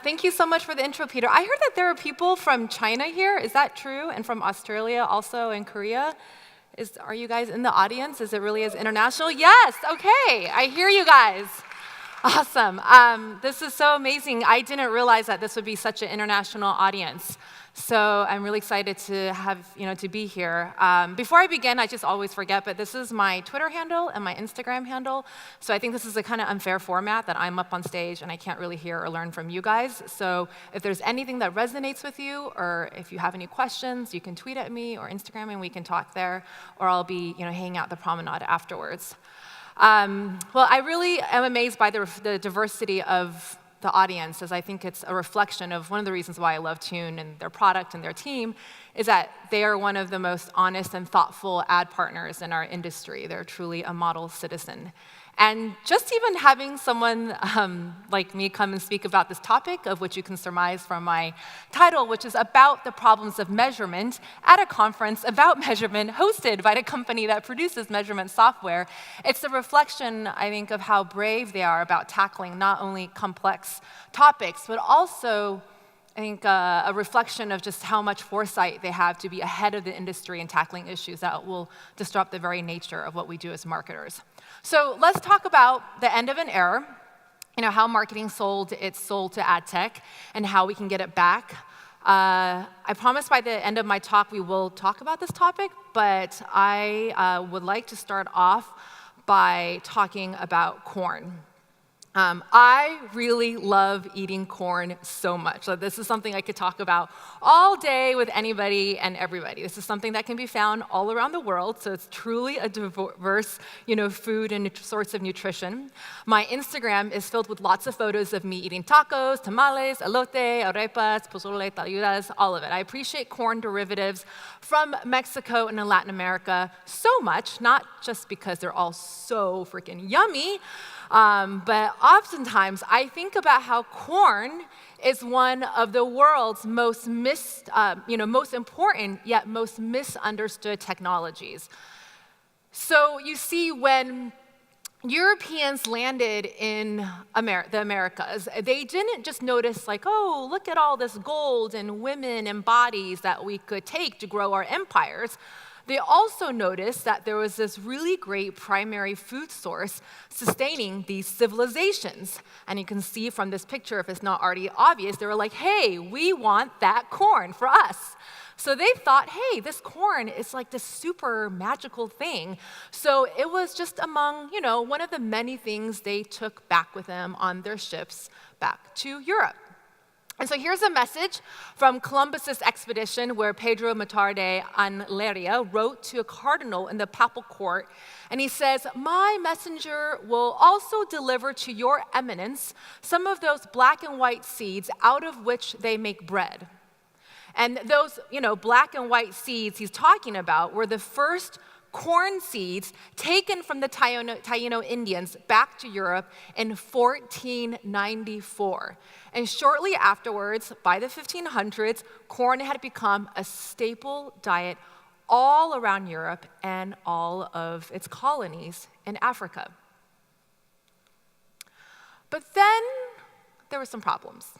Thank you so much for the intro, Peter. I heard that there are people from China here. Is that true? And from Australia also, and Korea? Are you guys in the audience? Is it really as international? Yes, okay, I hear you guys. Awesome. This is so amazing. I didn't realize that this would be such an international audience. So I'm really excited to to be here. Before I begin, I just always forget, but this is my Twitter handle and my Instagram handle. So I think this is a kind of unfair format that I'm up on stage and I can't really hear or learn from you guys. So if there's anything that resonates with you, or if you have any questions, you can tweet at me or Instagram and we can talk there, or I'll be hanging out the promenade afterwards. Well, I really am amazed by the diversity of the audience, as I think it's a reflection of one of the reasons why I love Tune and their product and their team, is that they are one of the most honest and thoughtful ad partners in our industry. They're truly a model citizen. And just even having someone like me come and speak about this topic, of which you can surmise from my title, which is about the problems of measurement at a conference about measurement hosted by a company that produces measurement software, it's a reflection, I think, of how brave they are about tackling not only complex topics, but also, I think, a reflection of just how much foresight they have to be ahead of the industry in tackling issues that will disrupt the very nature of what we do as marketers. So let's talk about the end of an era, how marketing sold its soul to ad tech, and how we can get it back. I promise by the end of my talk we will talk about this topic, but I would like to start off by talking about corn. I really love eating corn so much. So this is something I could talk about all day with anybody and everybody. This is something that can be found all around the world, so it's truly a diverse, food and sorts of nutrition. My Instagram is filled with lots of photos of me eating tacos, tamales, elote, arepas, pozole, tlayudas, all of it. I appreciate corn derivatives from Mexico and in Latin America so much, not just because they're all so freaking yummy, but oftentimes I think about how corn is one of the world's most most important yet most misunderstood technologies. So you see, when Europeans landed in the Americas, they didn't just notice like, oh, look at all this gold and women and bodies that we could take to grow our empires. They also noticed that there was this really great primary food source sustaining these civilizations. And you can see from this picture, if it's not already obvious, they were like, hey, we want that corn for us. So they thought, hey, this corn is like this super magical thing. So it was just among, one of the many things they took back with them on their ships back to Europe. And so here's a message from Columbus's expedition, where Pedro Matarde and Leria wrote to a cardinal in the papal court, and he says, "My messenger will also deliver to your eminence some of those black and white seeds out of which they make bread." And those, black and white seeds he's talking about were the first corn seeds taken from the Taino Indians back to Europe in 1494. And shortly afterwards, by the 1500s, corn had become a staple diet all around Europe and all of its colonies in Africa. But then there were some problems.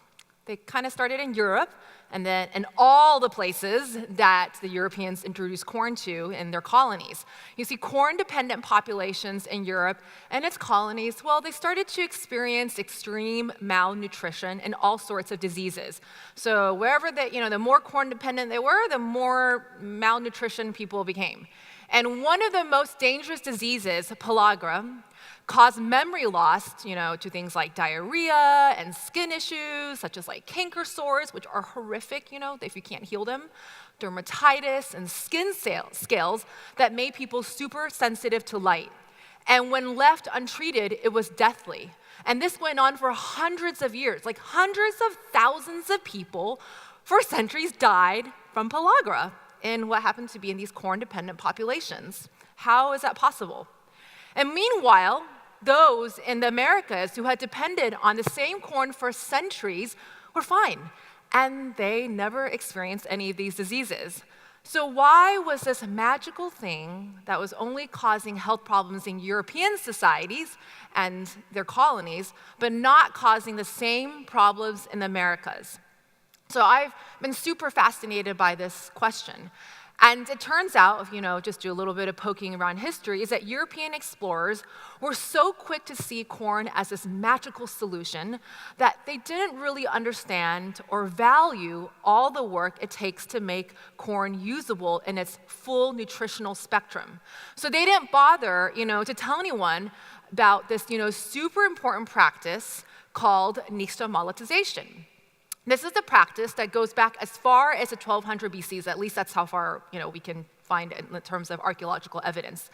They kind of started in Europe, and then in all the places that the Europeans introduced corn to in their colonies. You see, corn-dependent populations in Europe and its colonies, well, they started to experience extreme malnutrition and all sorts of diseases. So wherever the more corn-dependent they were, the more malnutrition people became. And one of the most dangerous diseases, pellagra, caused memory loss, to things like diarrhea and skin issues, such as like canker sores, which are horrific, if you can't heal them, dermatitis and skin scales that made people super sensitive to light. And when left untreated, it was deathly. And this went on for hundreds of years, like hundreds of thousands of people for centuries died from pellagra in what happened to be in these corn-dependent populations. How is that possible? And meanwhile, those in the Americas who had depended on the same corn for centuries were fine, and they never experienced any of these diseases. So why was this magical thing that was only causing health problems in European societies and their colonies, but not causing the same problems in the Americas? So I've been super fascinated by this question. And it turns out, if just do a little bit of poking around history, is that European explorers were so quick to see corn as this magical solution that they didn't really understand or value all the work it takes to make corn usable in its full nutritional spectrum. So they didn't bother, to tell anyone about this, super important practice called nixtamalization. This is a practice that goes back as far as the 1200 BCs, at least that's how far we can find it in terms of archaeological evidence.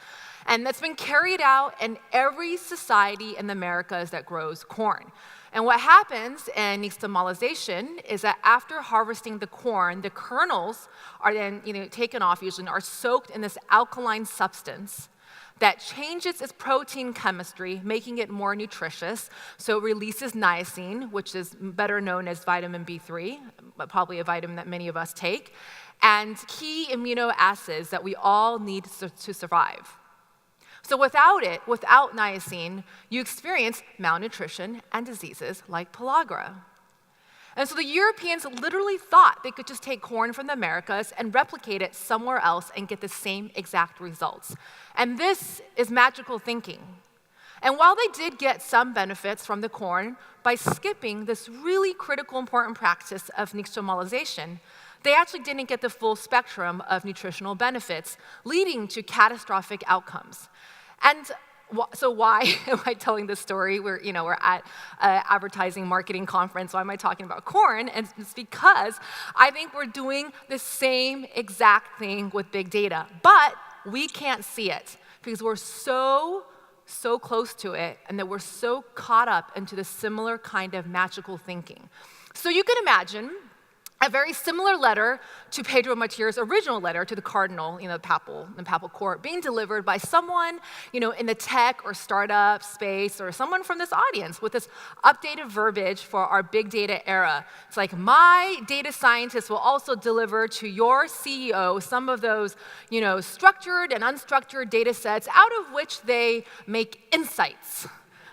And that's been carried out in every society in the Americas that grows corn. And what happens in nixtamalization is that after harvesting the corn, the kernels are then taken off usually and are soaked in this alkaline substance that changes its protein chemistry, making it more nutritious. So it releases niacin, which is better known as vitamin B3, but probably a vitamin that many of us take, and key amino acids that we all need to survive. So without niacin, you experience malnutrition and diseases like pellagra. And so the Europeans literally thought they could just take corn from the Americas and replicate it somewhere else and get the same exact results. And this is magical thinking. And while they did get some benefits from the corn by skipping this really critical, important practice of nixtamalization, they actually didn't get the full spectrum of nutritional benefits, leading to catastrophic outcomes. And so why am I telling this story? We're at an advertising marketing conference. Why am I talking about corn? And it's because I think we're doing the same exact thing with big data, but we can't see it because we're so close to it and that we're so caught up into the similar kind of magical thinking. So you can imagine a very similar letter to Pedro Matier's original letter to the cardinal, the papal court, being delivered by someone, in the tech or startup space or someone from this audience with this updated verbiage for our big data era. It's like, my data scientists will also deliver to your CEO some of those, structured and unstructured data sets out of which they make insights.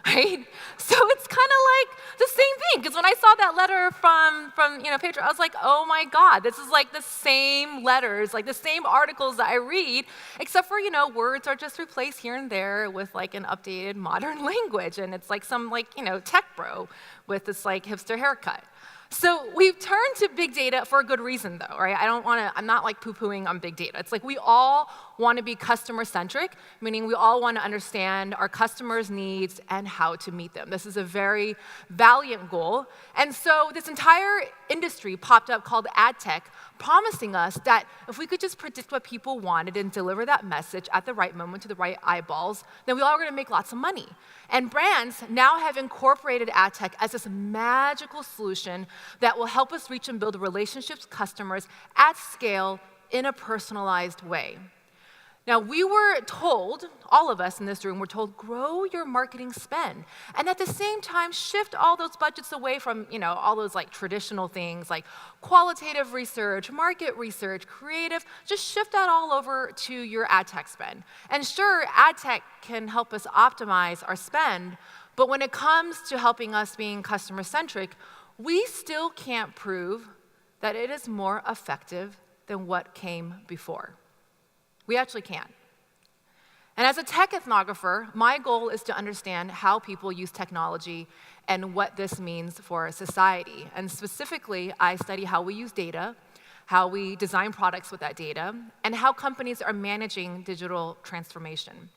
Right? So it's kind of like the same thing, because when I saw that letter from Pedro, I was like, oh my God, this is like the same letters, like the same articles that I read, except for, words are just replaced here and there with like an updated modern language, and it's like some tech bro with this like hipster haircut. So we've turned to big data for a good reason, though, right? I'm not like poo-pooing on big data. It's like we all want to be customer-centric, meaning we all want to understand our customers' needs and how to meet them. This is a very valiant goal. And so this entire industry popped up called ad tech, promising us that if we could just predict what people wanted and deliver that message at the right moment to the right eyeballs, then we all were going to make lots of money. And brands now have incorporated ad tech as this magical solution that will help us reach and build relationships with customers at scale in a personalized way. Now, we were told, all of us in this room were told, grow your marketing spend. And at the same time, shift all those budgets away from, all those like traditional things like qualitative research, market research, creative, just shift that all over to your ad tech spend. And sure, ad tech can help us optimize our spend, but when it comes to helping us being customer-centric, we still can't prove that it is more effective than what came before. We actually can't. And as a tech ethnographer, my goal is to understand how people use technology and what this means for society. And specifically, I study how we use data, how we design products with that data, and how companies are managing digital transformation.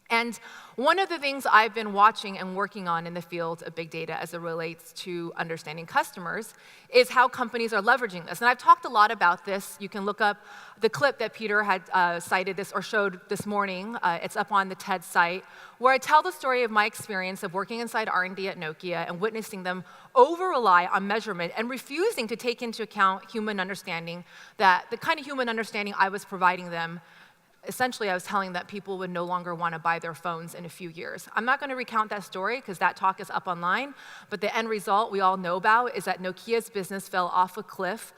And one of the things I've been watching and working on in the field of big data as it relates to understanding customers is how companies are leveraging this. And I've talked a lot about this. You can look up the clip that Peter had cited this or showed this morning. It's up on the TED site, where I tell the story of my experience of working inside R&D at Nokia and witnessing them over-rely on measurement and refusing to take into account human understanding, that the kind of human understanding I was providing them essentially I was telling that people would no longer want to buy their phones in a few years. I'm not going to recount that story because that talk is up online, but the end result we all know about is that Nokia's business fell off a cliff,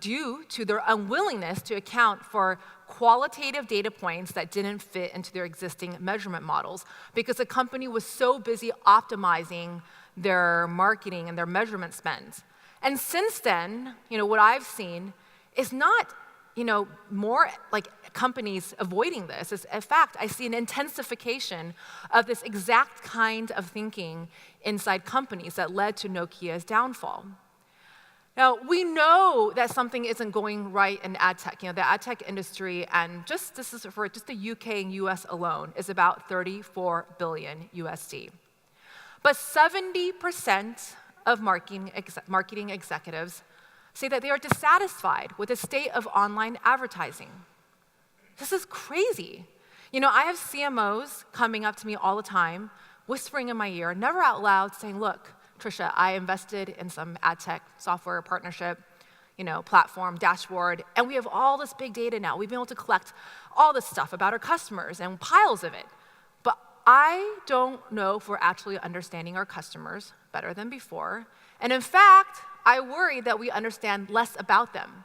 due to their unwillingness to account for qualitative data points that didn't fit into their existing measurement models because the company was so busy optimizing their marketing and their measurement spends. And since then, what I've seen is not, more like companies avoiding this. In fact, I see an intensification of this exact kind of thinking inside companies that led to Nokia's downfall. Now, we know that something isn't going right in ad tech. The ad tech industry, and this is for just the UK and US alone, is about 34 billion USD. But 70% of marketing executives say that they are dissatisfied with the state of online advertising. This is crazy. I have CMOs coming up to me all the time, whispering in my ear, never out loud, saying, look, Tricia, I invested in some ad tech software partnership, platform, dashboard, and we have all this big data now. We've been able to collect all this stuff about our customers and piles of it. But I don't know if we're actually understanding our customers better than before. And in fact, I worry that we understand less about them.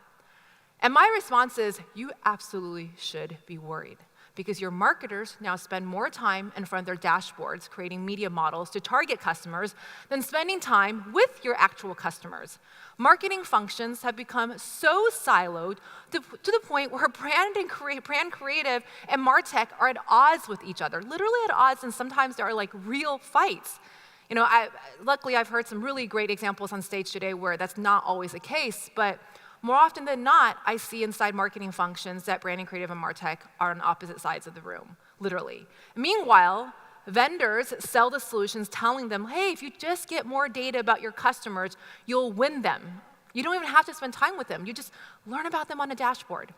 And my response is, you absolutely should be worried because your marketers now spend more time in front of their dashboards creating media models to target customers than spending time with your actual customers. Marketing functions have become so siloed to the point where brand creative and MarTech are at odds with each other, literally at odds, and sometimes there are like real fights. Luckily, I've heard some really great examples on stage today where that's not always the case, but more often than not, I see inside marketing functions that branding, creative, and MarTech are on opposite sides of the room, literally. Meanwhile, vendors sell the solutions telling them, hey, if you just get more data about your customers, you'll win them. You don't even have to spend time with them. You just learn about them on a dashboard.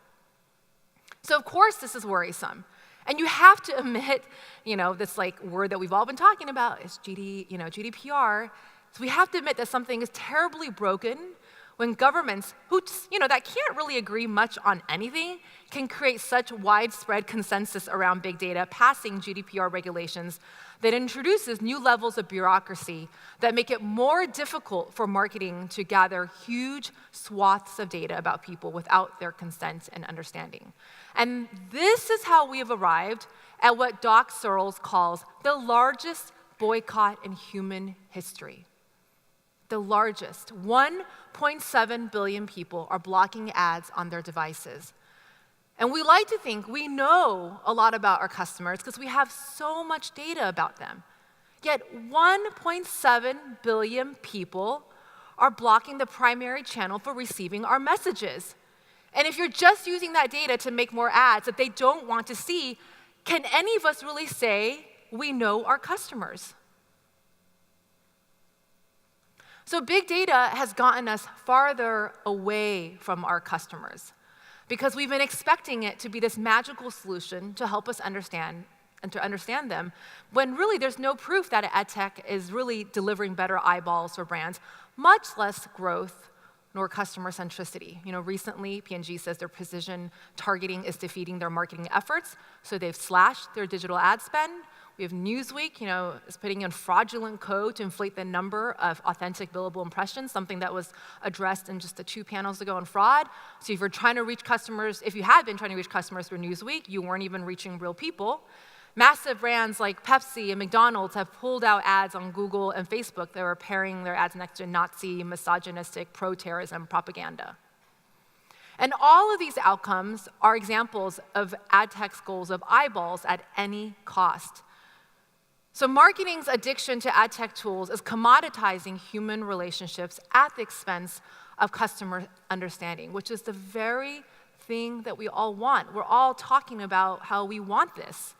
So of course, this is worrisome. And you have to admit, this word that we've all been talking about is GDPR. So we have to admit that something is terribly broken when governments, who that can't really agree much on anything, can create such widespread consensus around big data, passing GDPR regulations that introduces new levels of bureaucracy that make it more difficult for marketing to gather huge swaths of data about people without their consent and understanding. And this is how we have arrived at what Doc Searles calls the largest boycott in human history. The largest. 1.7 billion people are blocking ads on their devices. And we like to think we know a lot about our customers because we have so much data about them. Yet 1.7 billion people are blocking the primary channel for receiving our messages. And if you're just using that data to make more ads that they don't want to see, can any of us really say we know our customers? So big data has gotten us farther away from our customers because we've been expecting it to be this magical solution to help us understand and to understand them, when really there's no proof that ad tech is really delivering better eyeballs for brands, much less growth nor customer centricity. Recently, P&G says their precision targeting is defeating their marketing efforts, so they've slashed their digital ad spend. We have Newsweek, is putting in fraudulent code to inflate the number of authentic billable impressions, something that was addressed in just the 2 panels ago on fraud. So if you're trying to reach customers, if you had been trying to reach customers through Newsweek, you weren't even reaching real people. Massive brands like Pepsi and McDonald's have pulled out ads on Google and Facebook that were pairing their ads next to Nazi, misogynistic, pro-terrorism propaganda. And all of these outcomes are examples of ad tech's goals of eyeballs at any cost. So marketing's addiction to ad tech tools is commoditizing human relationships at the expense of customer understanding, which is the very thing that we all want. We're all talking about how we want this.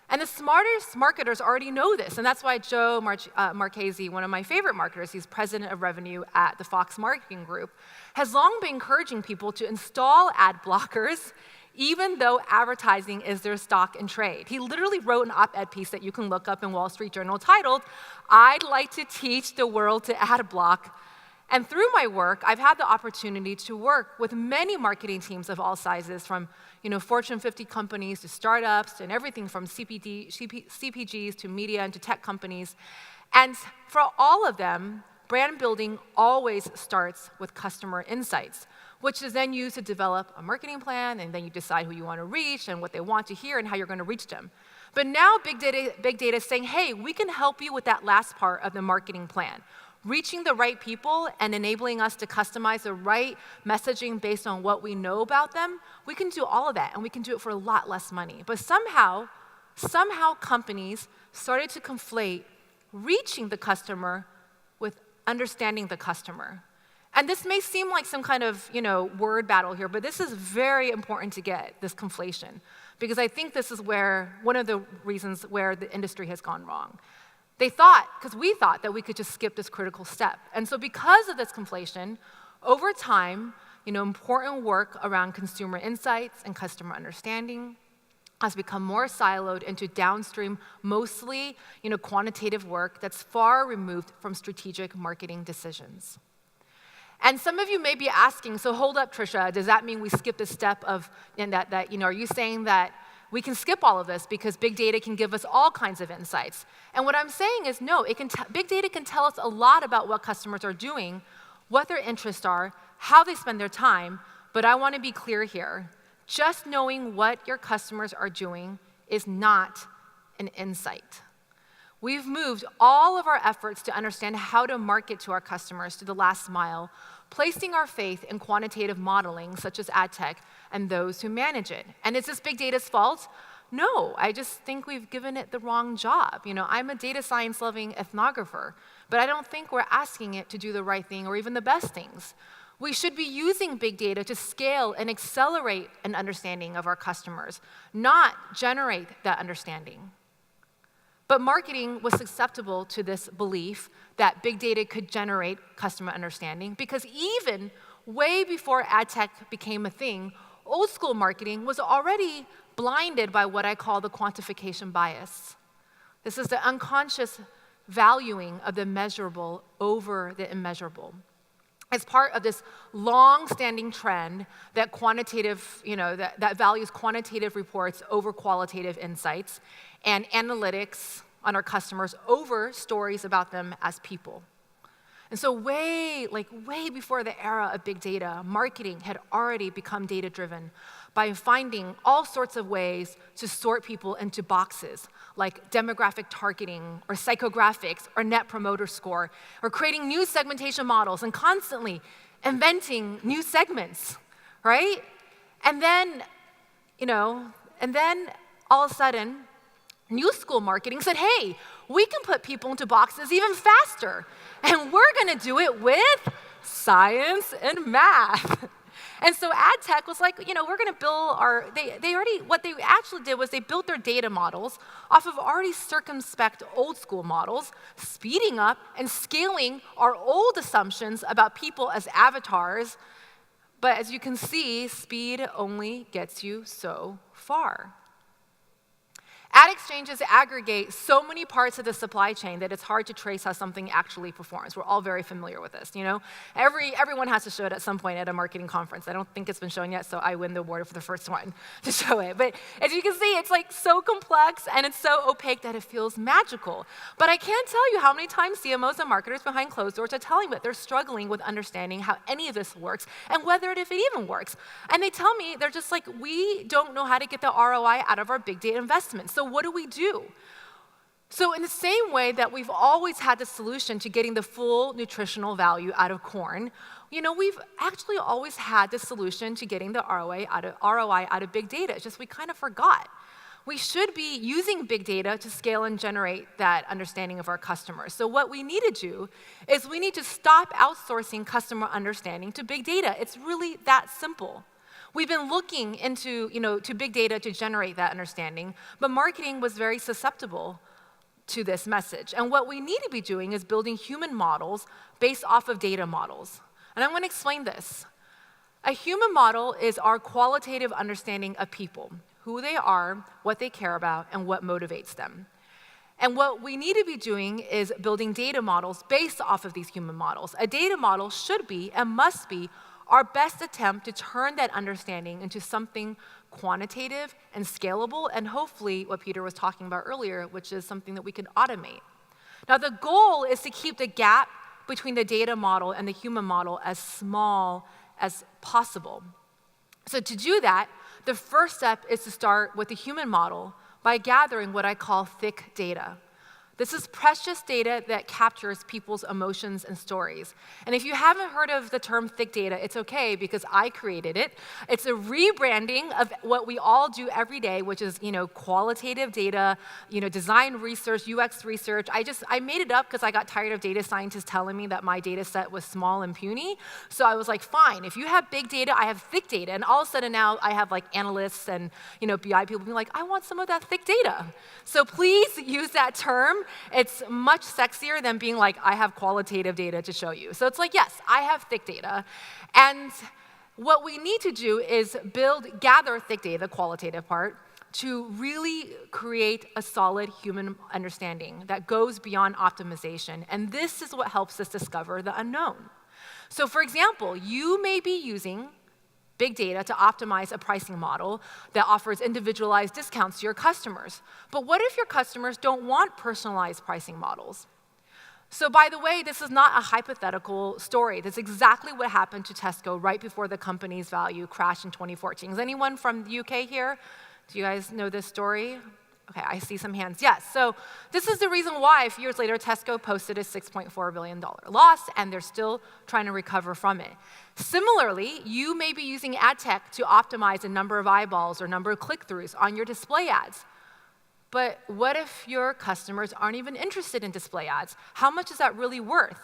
And the smartest marketers already know this, and that's why Joe Marchese, one of my favorite marketers, he's president of revenue at the Fox Marketing Group, has long been encouraging people to install ad blockers even though advertising is their stock and trade. He literally wrote an op-ed piece that you can look up in Wall Street Journal titled, "I'd like to teach the world to ad block." And through my work, I've had the opportunity to work with many marketing teams of all sizes, from Fortune 50 companies to startups and everything from CPGs to media and to tech companies. And for all of them, brand building always starts with customer insights, which is then used to develop a marketing plan, and then you decide who you want to reach and what they want to hear and how you're going to reach them. But now big data is saying, hey, we can help you with that last part of the marketing plan, reaching the right people and enabling us to customize the right messaging based on what we know about them. We can do all of that, and we can do it for a lot less money. But somehow companies started to conflate reaching the customer with understanding the customer. And this may seem like some kind of word battle here, but this is very important to get, this conflation, because I think this is one of the reasons where the industry has gone wrong. We thought that we could just skip this critical step. And so because of this conflation, over time, important work around consumer insights and customer understanding has become more siloed into downstream, mostly quantitative work that's far removed from strategic marketing decisions. And some of you may be asking, so hold up, Tricia, does that mean we skip the step of, are you saying that we can skip all of this because big data can give us all kinds of insights? And what I'm saying is no, big data can tell us a lot about what customers are doing, what their interests are, how they spend their time, but I want to be clear here. Just knowing what your customers are doing is not an insight. We've moved all of our efforts to understand how to market to our customers to the last mile, placing our faith in quantitative modeling, such as ad tech, and those who manage it. And is this big data's fault? No, I just think we've given it the wrong job. I'm a data science-loving ethnographer, but I don't think we're asking it to do the right thing or even the best things. We should be using big data to scale and accelerate an understanding of our customers, not generate that understanding. But marketing was susceptible to this belief that big data could generate customer understanding, because even way before ad tech became a thing, old school marketing was already blinded by what I call the quantification bias. This is the unconscious valuing of the measurable over the immeasurable. As part of this long-standing trend that that values quantitative reports over qualitative insights and analytics on our customers over stories about them as people. And so way before the era of big data, marketing had already become data-driven by finding all sorts of ways to sort people into boxes, like demographic targeting, or psychographics, or net promoter score, or creating new segmentation models and constantly inventing new segments, right? And then all of a sudden, new school marketing said, hey, we can put people into boxes even faster, and we're gonna do it with science and math. And so ad tech was like, we're gonna build what they actually did was they built their data models off of already circumspect old school models, speeding up and scaling our old assumptions about people as avatars. But as you can see, speed only gets you so far. Ad exchanges aggregate so many parts of the supply chain that it's hard to trace how something actually performs. We're all very familiar with this, Everyone has to show it at some point at a marketing conference. I don't think it's been shown yet, so I win the award for the first one to show it. But as you can see, it's so complex and it's so opaque that it feels magical. But I can't tell you how many times CMOs and marketers behind closed doors are telling me that they're struggling with understanding how any of this works and whether if it even works. And they tell me, they're just like, we don't know how to get the ROI out of our big data investments. So what do we do? So in the same way that we've always had the solution to getting the full nutritional value out of corn, we've actually always had the solution to getting the ROI out of big data. It's just we kind of forgot. We should be using big data to scale and generate that understanding of our customers. So what we need to do is we need to stop outsourcing customer understanding to big data. It's really that simple. We've been looking into, to big data to generate that understanding, but marketing was very susceptible to this message. And what we need to be doing is building human models based off of data models. And I'm going to explain this. A human model is our qualitative understanding of people, who they are, what they care about, and what motivates them. And what we need to be doing is building data models based off of these human models. A data model should be and must be our best attempt to turn that understanding into something quantitative and scalable, and hopefully what Peter was talking about earlier, which is something that we can automate. Now, the goal is to keep the gap between the data model and the human model as small as possible. So to do that, the first step is to start with the human model by gathering what I call thick data. This is precious data that captures people's emotions and stories. And if you haven't heard of the term thick data, it's okay because I created it. It's a rebranding of what we all do every day, which is, qualitative data, design research, UX research. I made it up because I got tired of data scientists telling me that my data set was small and puny. So I was like, fine, if you have big data, I have thick data. And all of a sudden now I have analysts and BI people being like, I want some of that thick data. So please use that term. It's much sexier than being like, I have qualitative data to show you. So it's like, yes, I have thick data. And what we need to do is gather thick data, the qualitative part, to really create a solid human understanding that goes beyond optimization. And this is what helps us discover the unknown. So for example, you may be using big data to optimize a pricing model that offers individualized discounts to your customers. But what if your customers don't want personalized pricing models? So by the way, this is not a hypothetical story. That's exactly what happened to Tesco right before the company's value crashed in 2014. Is anyone from the UK here? Do you guys know this story? Okay, I see some hands. Yes, so this is the reason why a few years later, Tesco posted a $6.4 billion loss, and they're still trying to recover from it. Similarly, you may be using ad tech to optimize a number of eyeballs or number of click-throughs on your display ads. But what if your customers aren't even interested in display ads? How much is that really worth?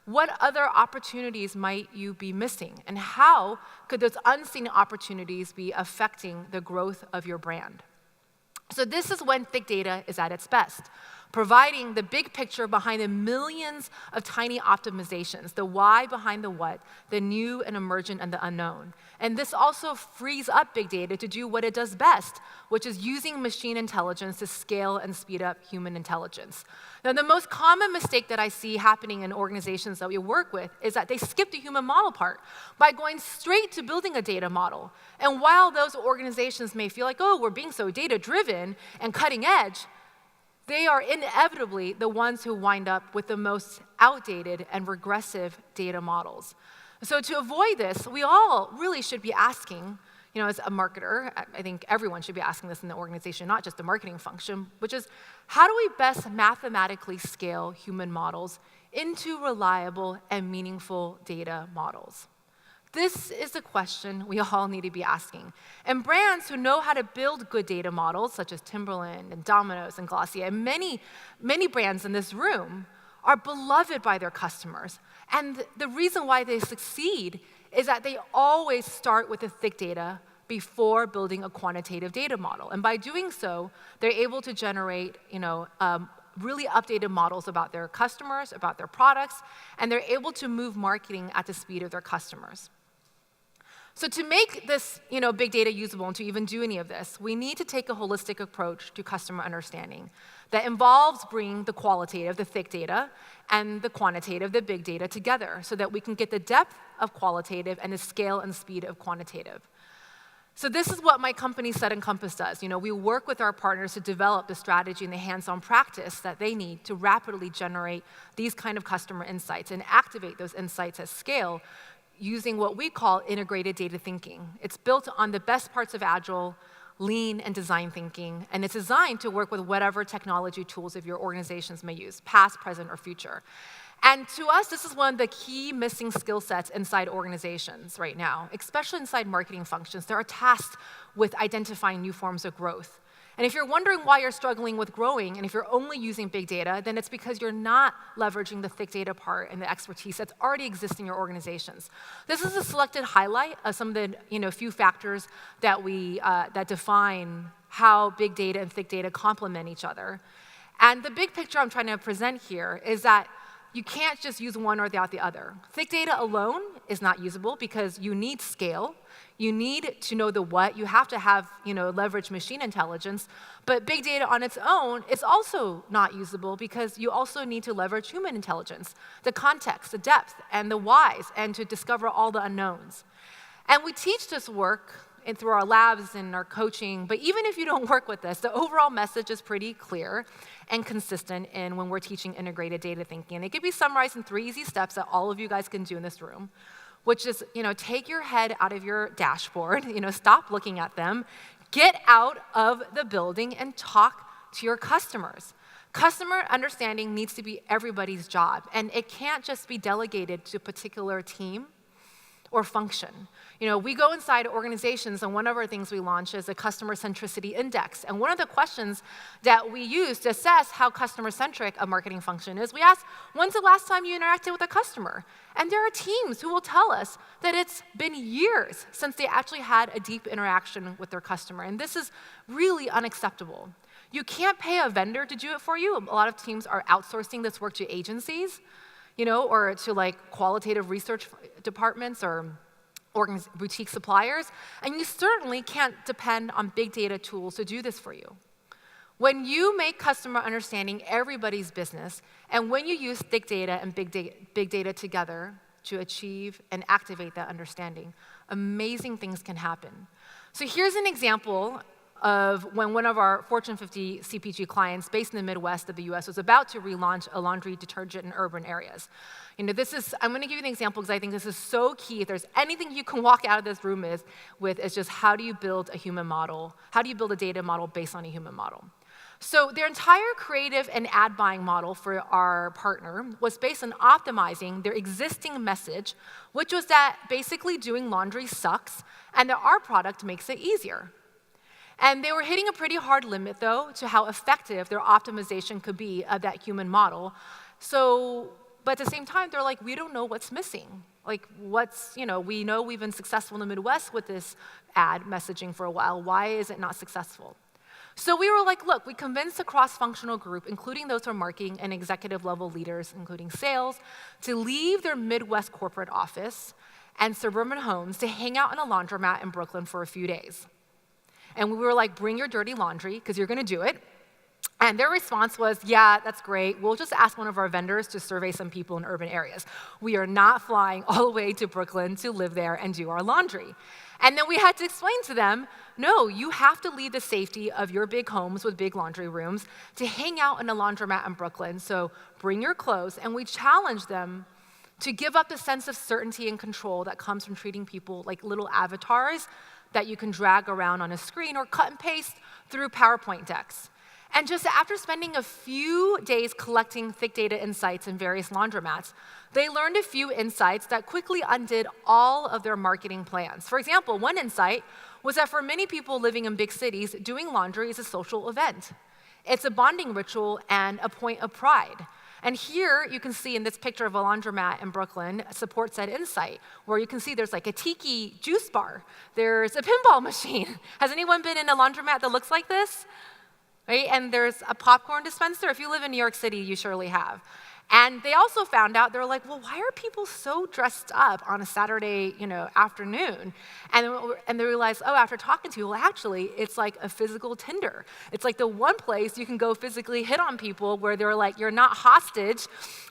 What other opportunities might you be missing? And how could those unseen opportunities be affecting the growth of your brand? So this is when thick data is at its best, providing the big picture behind the millions of tiny optimizations, the why behind the what, the new and emergent and the unknown. And this also frees up big data to do what it does best, which is using machine intelligence to scale and speed up human intelligence. Now, the most common mistake that I see happening in organizations that we work with is that they skip the human model part by going straight to building a data model. And while those organizations may feel like, oh, we're being so data-driven and cutting edge, they are inevitably the ones who wind up with the most outdated and regressive data models. So to avoid this, we all really should be asking, as a marketer, I think everyone should be asking this in the organization, not just the marketing function, which is, how do we best mathematically scale human models into reliable and meaningful data models? This is the question we all need to be asking. And brands who know how to build good data models, such as Timberland and Domino's and Glossier, and many, many brands in this room, are beloved by their customers. And the reason why they succeed is that they always start with the thick data before building a quantitative data model. And by doing so, they're able to generate, really updated models about their customers, about their products, and they're able to move marketing at the speed of their customers. So to make this, big data usable and to even do any of this, we need to take a holistic approach to customer understanding that involves bringing the qualitative, the thick data, and the quantitative, the big data, together so that we can get the depth of qualitative and the scale and speed of quantitative. So this is what my company Set and Compass does. We work with our partners to develop the strategy and the hands-on practice that they need to rapidly generate these kind of customer insights and activate those insights at scale using what we call integrated data thinking. It's built on the best parts of Agile, lean, and design thinking, and it's designed to work with whatever technology tools of your organizations may use, past, present, or future. And to us, this is one of the key missing skill sets inside organizations right now, especially inside marketing functions. They are tasked with identifying new forms of growth. And if you're wondering why you're struggling with growing, and if you're only using big data, then it's because you're not leveraging the thick data part and the expertise that's already exists in your organizations. This is a selected highlight of some of the few factors that that define how big data and thick data complement each other. And the big picture I'm trying to present here is that you can't just use one or without the other. Thick data alone is not usable because you need scale. You need to know the what. You have to have, leverage machine intelligence. But big data on its own is also not usable because you also need to leverage human intelligence, the context, the depth, and the whys, and to discover all the unknowns. And we teach this work through our labs and our coaching, but even if you don't work with this, the overall message is pretty clear and consistent in when we're teaching integrated data thinking. And it could be summarized in 3 easy steps that all of you guys can do in this room, which is, take your head out of your dashboard, stop looking at them, get out of the building and talk to your customers. Customer understanding needs to be everybody's job, and it can't just be delegated to a particular team or function. We go inside organizations, and one of our things we launch is a customer centricity index. And one of the questions that we use to assess how customer-centric a marketing function is, we ask, when's the last time you interacted with a customer? And there are teams who will tell us that it's been years since they actually had a deep interaction with their customer. And this is really unacceptable. You can't pay a vendor to do it for you. A lot of teams are outsourcing this work to agencies, or to qualitative research departments or boutique suppliers, and you certainly can't depend on big data tools to do this for you. When you make customer understanding everybody's business, and when you use thick data and big data together to achieve and activate that understanding, amazing things can happen. So here's an example of when one of our Fortune 50 CPG clients based in the Midwest of the US was about to relaunch a laundry detergent in urban areas. I'm going to give you an example because I think this is so key. If there's anything you can walk out of this room with, it's just how do you build a human model? How do you build a data model based on a human model? So their entire creative and ad buying model for our partner was based on optimizing their existing message, which was that basically doing laundry sucks and that our product makes it easier. And they were hitting a pretty hard limit, though, to how effective their optimization could be of that human model. But at the same time, they're like, we don't know what's missing. We know we've been successful in the Midwest with this ad messaging for a while. Why is it not successful? So we were like, look, we convinced a cross-functional group, including those from marketing and executive-level leaders, including sales, to leave their Midwest corporate office and suburban homes to hang out in a laundromat in Brooklyn for a few days. And we were like, bring your dirty laundry, because you're going to do it. And their response was, yeah, that's great. We'll just ask one of our vendors to survey some people in urban areas. We are not flying all the way to Brooklyn to live there and do our laundry. And then we had to explain to them, no, you have to leave the safety of your big homes with big laundry rooms to hang out in a laundromat in Brooklyn. So bring your clothes. And we challenged them to give up the sense of certainty and control that comes from treating people like little avatars that you can drag around on a screen or cut and paste through PowerPoint decks. And just after spending a few days collecting thick data insights in various laundromats, they learned a few insights that quickly undid all of their marketing plans. For example, one insight was that for many people living in big cities, doing laundry is a social event. It's a bonding ritual and a point of pride. And here you can see in this picture of a laundromat in Brooklyn supports that insight, where you can see there's like a tiki juice bar. There's a pinball machine. Has anyone been in a laundromat that looks like this? Right? And there's a popcorn dispenser. If you live in New York City, you surely have. And they also found out, they were like, well, why are people so dressed up on a Saturday, afternoon? And they realized, after talking to people, actually, it's like a physical Tinder. It's like the one place you can go physically hit on people where they're like, you're not hostage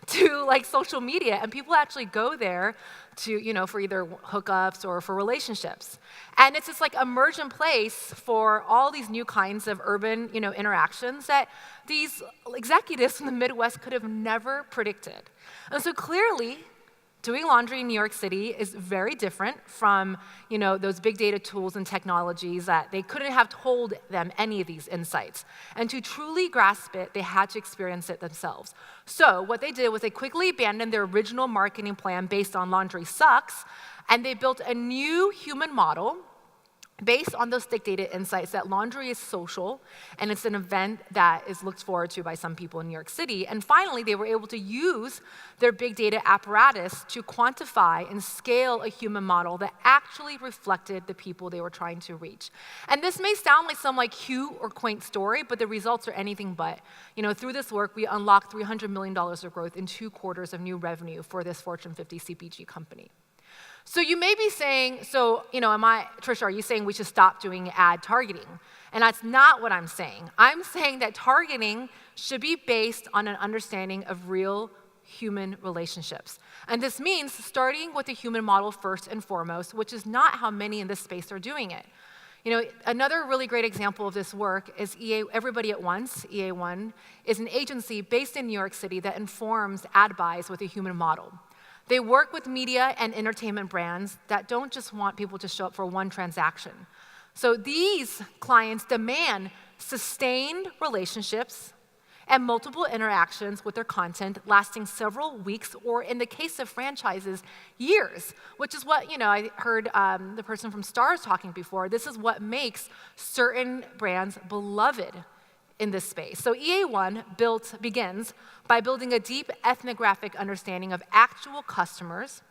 to social media. And people actually go there to, for either hookups or for relationships. And it's this emergent place for all these new kinds of urban, interactions that these executives from the Midwest could have never predicted. And so clearly, doing laundry in New York City is very different from, those big data tools and technologies that they couldn't have told them any of these insights. And to truly grasp it, they had to experience it themselves. So what they did was they quickly abandoned their original marketing plan based on laundry sucks, and they built a new human model based on those thick data insights that laundry is social and it's an event that is looked forward to by some people in New York City. And finally, they were able to use their big data apparatus to quantify and scale a human model that actually reflected the people they were trying to reach. And this may sound like some cute or quaint story, but the results are anything but. Through this work, we unlocked $300 million of growth in 2 quarters of new revenue for this Fortune 50 CPG company. So you may be saying, Tricia, are you saying we should stop doing ad targeting? And that's not what I'm saying. I'm saying that targeting should be based on an understanding of real human relationships. And this means starting with the human model first and foremost, which is not how many in this space are doing it. Another really great example of this work is Everybody at Once, EA1, is an agency based in New York City that informs ad buys with a human model. They work with media and entertainment brands that don't just want people to show up for one transaction. So these clients demand sustained relationships and multiple interactions with their content lasting several weeks, or in the case of franchises, years, which is what, I heard the person from Stars talking before. This is what makes certain brands beloved in this space. So EA1 begins by building a deep ethnographic understanding of actual customers,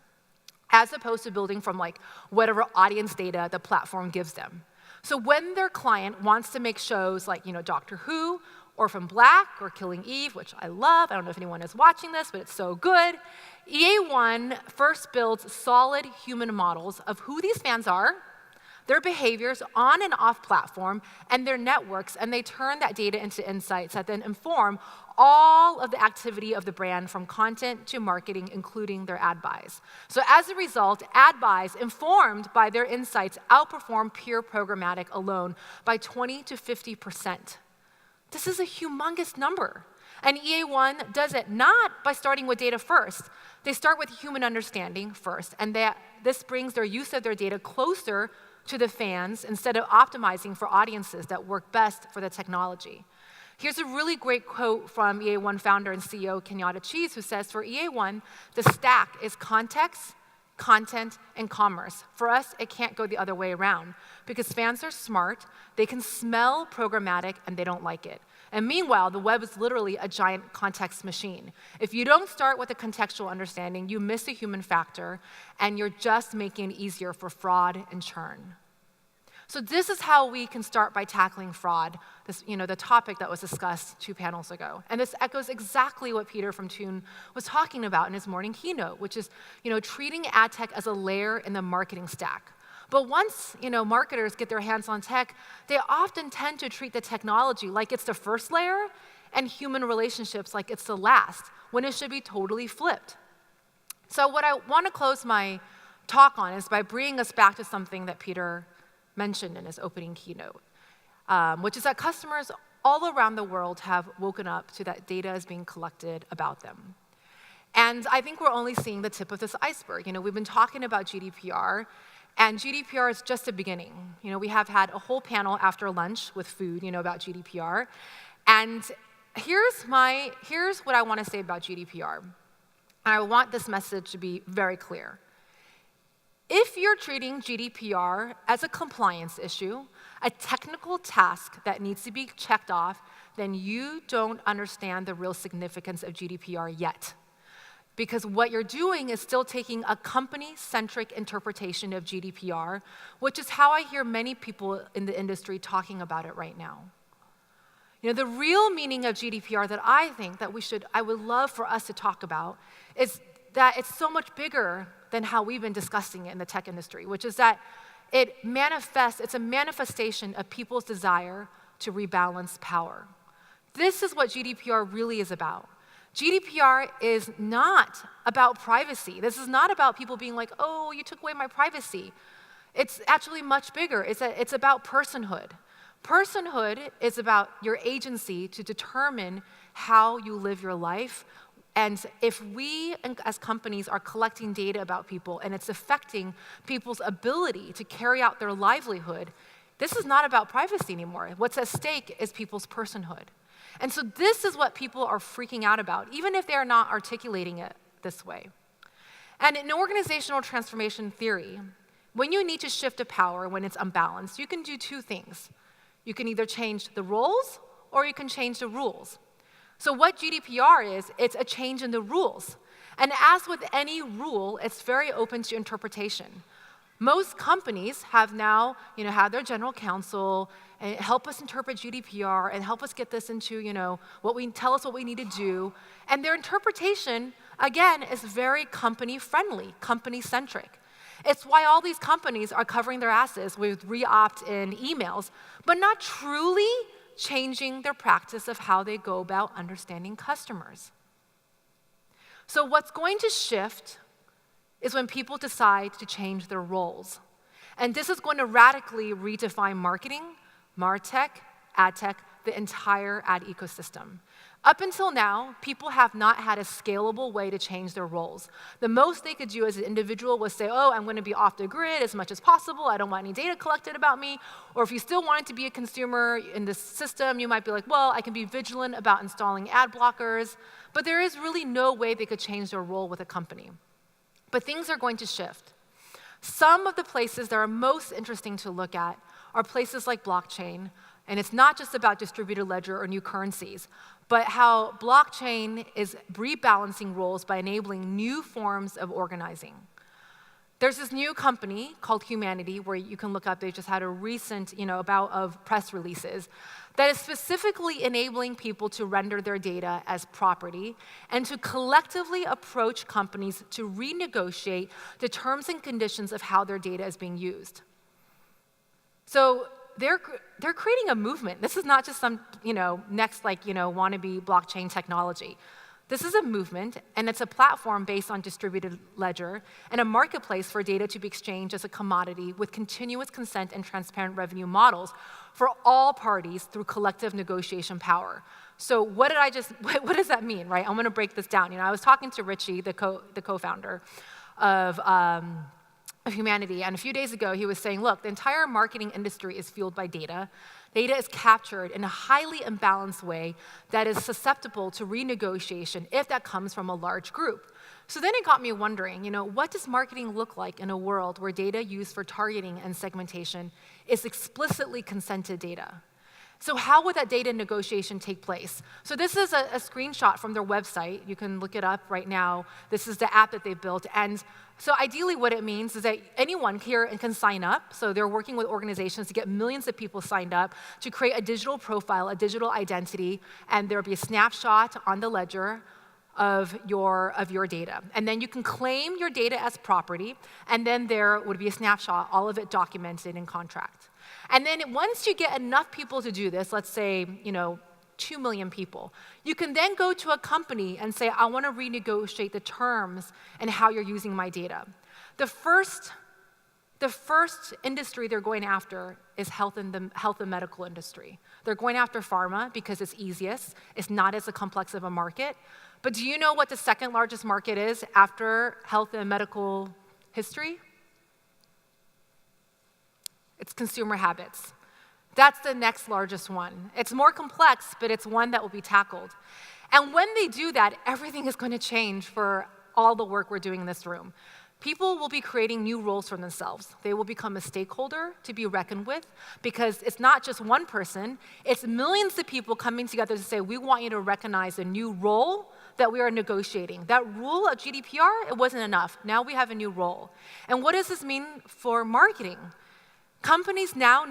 as opposed to building from whatever audience data the platform gives them. So when their client wants to make shows like Doctor Who, Orphan Black, or Killing Eve, which I love, I don't know if anyone is watching this, but it's so good, EA1 first builds solid human models of who these fans are, their behaviors on and off platform, and their networks, and they turn that data into insights that then inform all of the activity of the brand, from content to marketing, including their ad buys. So as a result, ad buys informed by their insights outperform pure programmatic alone by 20 to 50%. This is a humongous number. And EA1 does it not by starting with data first. They start with human understanding first, and this brings their use of their data closer to the fans instead of optimizing for audiences that work best for the technology. Here's a really great quote from EA1 founder and CEO Kenyatta Cheese, who says, for EA1, the stack is context, content, and commerce. For us, it can't go the other way around, because fans are smart, they can smell programmatic, and they don't like it. And meanwhile, the web is literally a giant context machine. If you don't start with a contextual understanding, you miss the human factor, and you're just making it easier for fraud and churn. So this is how we can start by tackling fraud, the topic that was discussed 2 panels ago. And this echoes exactly what Peter from Tune was talking about in his morning keynote, which is treating ad tech as a layer in the marketing stack. But once marketers get their hands on tech, they often tend to treat the technology like it's the first layer and human relationships like it's the last, when it should be totally flipped. So what I want to close my talk on is by bringing us back to something that Peter mentioned in his opening keynote, which is that customers all around the world have woken up to that data is being collected about them. And I think we're only seeing the tip of this iceberg. We've been talking about GDPR, and GDPR is just the beginning. We have had a whole panel after lunch with food, about GDPR. And here's what I want to say about GDPR. And I want this message to be very clear. If you're treating GDPR as a compliance issue, a technical task that needs to be checked off, then you don't understand the real significance of GDPR yet. Because what you're doing is still taking a company-centric interpretation of GDPR, which is how I hear many people in the industry talking about it right now. The real meaning of GDPR that I think that I would love for us to talk about is that it's so much bigger than how we've been discussing it in the tech industry, which is that it's a manifestation of people's desire to rebalance power. This is what GDPR really is about. GDPR is not about privacy. This is not about people being like, oh, you took away my privacy. It's actually much bigger. It's about personhood. Personhood is about your agency to determine how you live your life. And if we, as companies, are collecting data about people and it's affecting people's ability to carry out their livelihood, this is not about privacy anymore. What's at stake is people's personhood. And so this is what people are freaking out about, even if they're not articulating it this way. And in organizational transformation theory, When you need to shift a power when it's unbalanced, you can do two things. You can either change the roles or you can change the rules. So what GDPR is, it's a change in the rules. And as with any rule, it's very open to interpretation. Most companies have now, had their general counsel and help us interpret GDPR and help us get this into, tell us what we need to do. And their interpretation, again, is very company-friendly, company-centric. It's why all these companies are covering their asses with re-opt-in emails, but not truly changing their practice of how they go about understanding customers. So what's going to shift is when people decide to change their roles. And this is going to radically redefine marketing, MarTech, ad tech, the entire ad ecosystem. Up until now, people have not had a scalable way to change their roles. The most they could do as an individual was say, oh, I'm going to be off the grid as much as possible. I don't want any data collected about me. Or if you still wanted to be a consumer in this system, you might be like, well, I can be vigilant about installing ad blockers. But there is really no way they could change their role with a company. But things are going to shift. Some of the places that are most interesting to look at are places like blockchain. And it's not just about distributed ledger or new currencies, but how blockchain is rebalancing roles by enabling new forms of organizing. There's this new company called Humanity where you can look up, they just had a recent bout of press releases that is specifically enabling people to render their data as property and to collectively approach companies to renegotiate the terms and conditions of how their data is being used. So they're creating a movement. This is not just some next wannabe blockchain technology. This is a movement, and it's a platform based on distributed ledger and a marketplace for data to be exchanged as a commodity with continuous consent and transparent revenue models for all parties through collective negotiation power. So what does that mean, right? I'm going to break this down. I was talking to Richie, the co-founder of Humanity, and a few days ago he was saying, look, the entire marketing industry is fueled by data. Data is captured in a highly imbalanced way that is susceptible to renegotiation if that comes from a large group. So then it got me wondering, what does marketing look like in a world where data used for targeting and segmentation is explicitly consented data? So how would that data negotiation take place? So this is a screenshot from their website. You can look it up right now. This is the app that they built. And so ideally what it means is that anyone here can sign up. So they're working with organizations to get millions of people signed up to create a digital profile, a digital identity, and there'll be a snapshot on the ledger of your data. And then you can claim your data as property, and then there would be a snapshot, all of it documented in contract. And then once you get enough people to do this, let's say, 2 million people, you can then go to a company and say, I want to renegotiate the terms and how you're using my data. The first industry they're going after is the health and medical industry. They're going after pharma because it's easiest. It's not as complex of a market. But do you know what the second largest market is after health and medical history? It's consumer habits. That's the next largest one. It's more complex, but it's one that will be tackled. And when they do that, everything is going to change for all the work we're doing in this room. People will be creating new roles for themselves. They will become a stakeholder to be reckoned with because it's not just one person, it's millions of people coming together to say, we want you to recognize a new role that we are negotiating. That rule of GDPR, it wasn't enough. Now we have a new role. And what does this mean for marketing? Companies now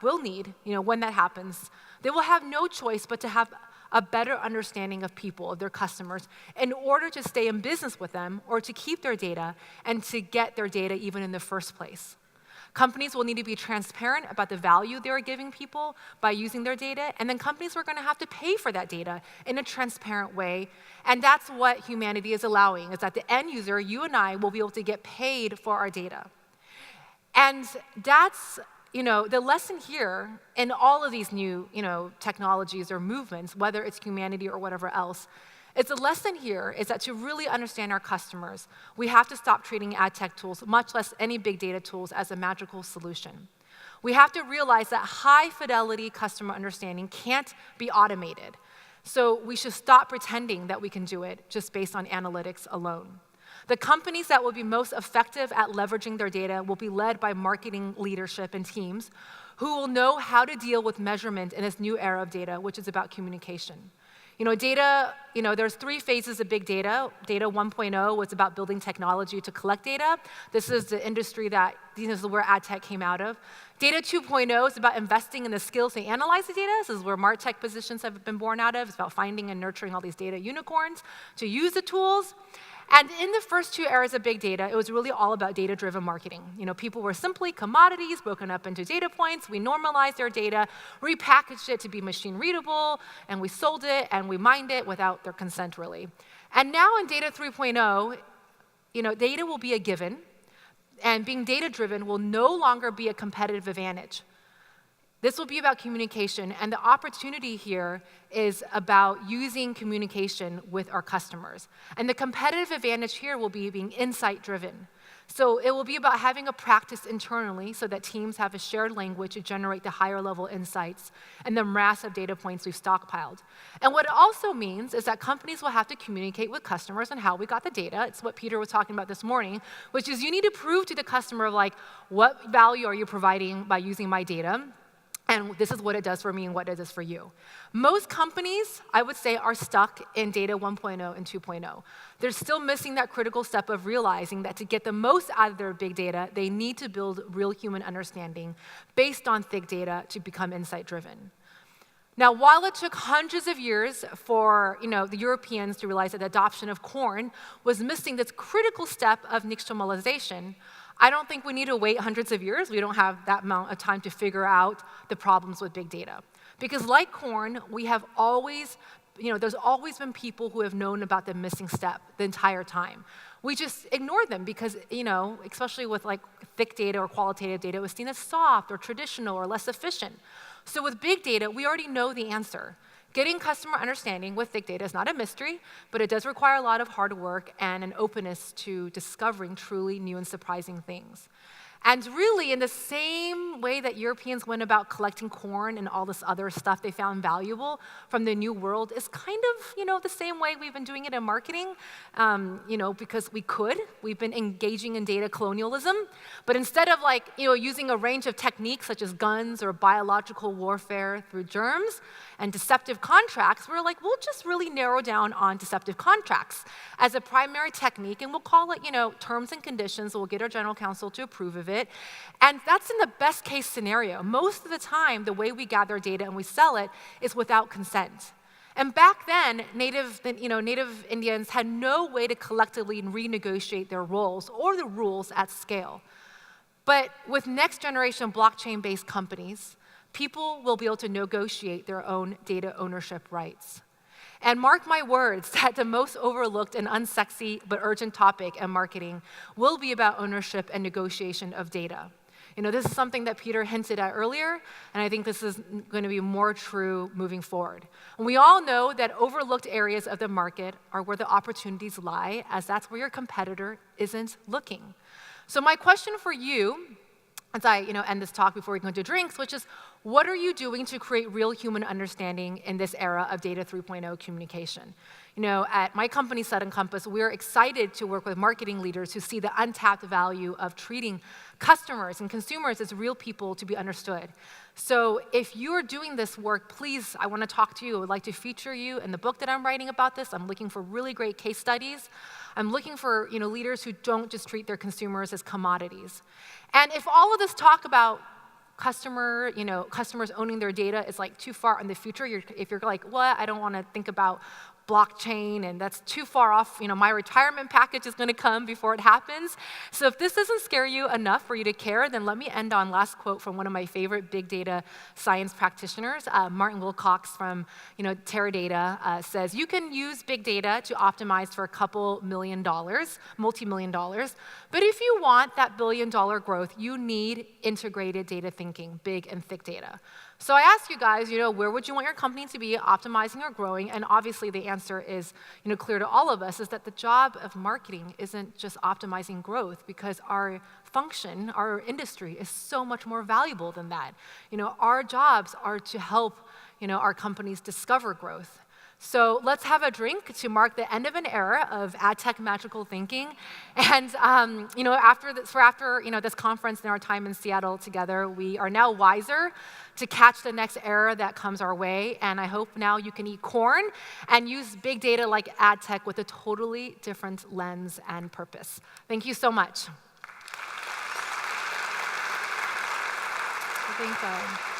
will need, when that happens, they will have no choice but to have a better understanding of people, of their customers, in order to stay in business with them or to keep their data and to get their data even in the first place. Companies will need to be transparent about the value they're giving people by using their data, and then companies are going to have to pay for that data in a transparent way. And that's what Humanity is allowing, is that the end user, you and I, will be able to get paid for our data. And that's, the lesson here in all of these new, technologies or movements, whether it's Humanity or whatever else, the lesson here is that to really understand our customers, we have to stop treating ad tech tools, much less any big data tools, as a magical solution. We have to realize that high fidelity customer understanding can't be automated. So we should stop pretending that we can do it just based on analytics alone. The companies that will be most effective at leveraging their data will be led by marketing leadership and teams who will know how to deal with measurement in this new era of data, which is about communication. Data, there's 3 phases of big data. Data 1.0 was about building technology to collect data. This is the industry this is where ad tech came out of. Data 2.0 is about investing in the skills to analyze the data. This is where MarTech positions have been born out of. It's about finding and nurturing all these data unicorns to use the tools. And in the first 2 eras of big data, it was really all about data-driven marketing. People were simply commodities broken up into data points. We normalized their data, repackaged it to be machine readable, and we sold it and we mined it without their consent, really. And now in data 3.0, data will be a given, and being data-driven will no longer be a competitive advantage. This will be about communication, and the opportunity here is about using communication with our customers. And the competitive advantage here will be being insight-driven. So it will be about having a practice internally so that teams have a shared language to generate the higher-level insights and the massive data points we've stockpiled. And what it also means is that companies will have to communicate with customers on how we got the data. It's what Peter was talking about this morning, which is you need to prove to the customer, what value are you providing by using my data? And this is what it does for me and what it does for you. Most companies, I would say, are stuck in data 1.0 and 2.0. They're still missing that critical step of realizing that to get the most out of their big data, they need to build real human understanding based on thick data to become insight-driven. Now, while it took hundreds of years for the Europeans to realize that the adoption of corn was missing this critical step of nixtamalization, I don't think we need to wait hundreds of years. We don't have that amount of time to figure out the problems with big data. Because like corn, we have always, there's always been people who have known about the missing step the entire time. We just ignore them because, especially with thick data or qualitative data, it was seen as soft or traditional or less efficient. So with big data, we already know the answer. Getting customer understanding with thick data is not a mystery, but it does require a lot of hard work and an openness to discovering truly new and surprising things. And really, in the same way that Europeans went about collecting corn and all this other stuff they found valuable from the New World is kind of, the same way we've been doing it in marketing, because we've been engaging in data colonialism. But instead of using a range of techniques such as guns or biological warfare through germs and deceptive contracts, we're we'll just really narrow down on deceptive contracts as a primary technique, and we'll call it, terms and conditions. We'll get our general counsel to approve of it. And that's in the best case scenario. Most of the time, the way we gather data and we sell it is without consent. And back then, Native Indians had no way to collectively renegotiate their roles or the rules at scale. But with next generation blockchain-based companies, people will be able to negotiate their own data ownership rights. And mark my words that the most overlooked and unsexy but urgent topic in marketing will be about ownership and negotiation of data. This is something that Peter hinted at earlier, and I think this is going to be more true moving forward. And we all know that overlooked areas of the market are where the opportunities lie, as that's where your competitor isn't looking. So my question for you, as I end this talk before we go into drinks, which is, what are you doing to create real human understanding in this era of data 3.0 communication? At my company, Sudden Compass, we're excited to work with marketing leaders who see the untapped value of treating customers and consumers as real people to be understood. So if you're doing this work, please, I want to talk to you. I would like to feature you in the book that I'm writing about this. I'm looking for really great case studies. I'm looking for leaders who don't just treat their consumers as commodities. And if all of this talk about customers owning their data is too far in the future, if you're what? I don't want to think about blockchain, and that's too far off. My retirement package is going to come before it happens. So if this doesn't scare you enough for you to care, then let me end on last quote from one of my favorite big data science practitioners, Martin Wilcox from Teradata, says, you can use big data to optimize for a couple $1 million, multi-million dollars, but if you want that $1 billion growth, you need integrated data thinking, big and thick data. So I ask you guys, where would you want your company to be optimizing or growing? And obviously the answer is, clear to all of us, is that the job of marketing isn't just optimizing growth, because our function, our industry is so much more valuable than that. Our jobs are to help, our companies discover growth. So let's have a drink to mark the end of an era of ad tech magical thinking. And after this conference and our time in Seattle together, we are now wiser to catch the next era that comes our way. And I hope now you can eat corn and use big data like ad tech with a totally different lens and purpose. Thank you so much. I think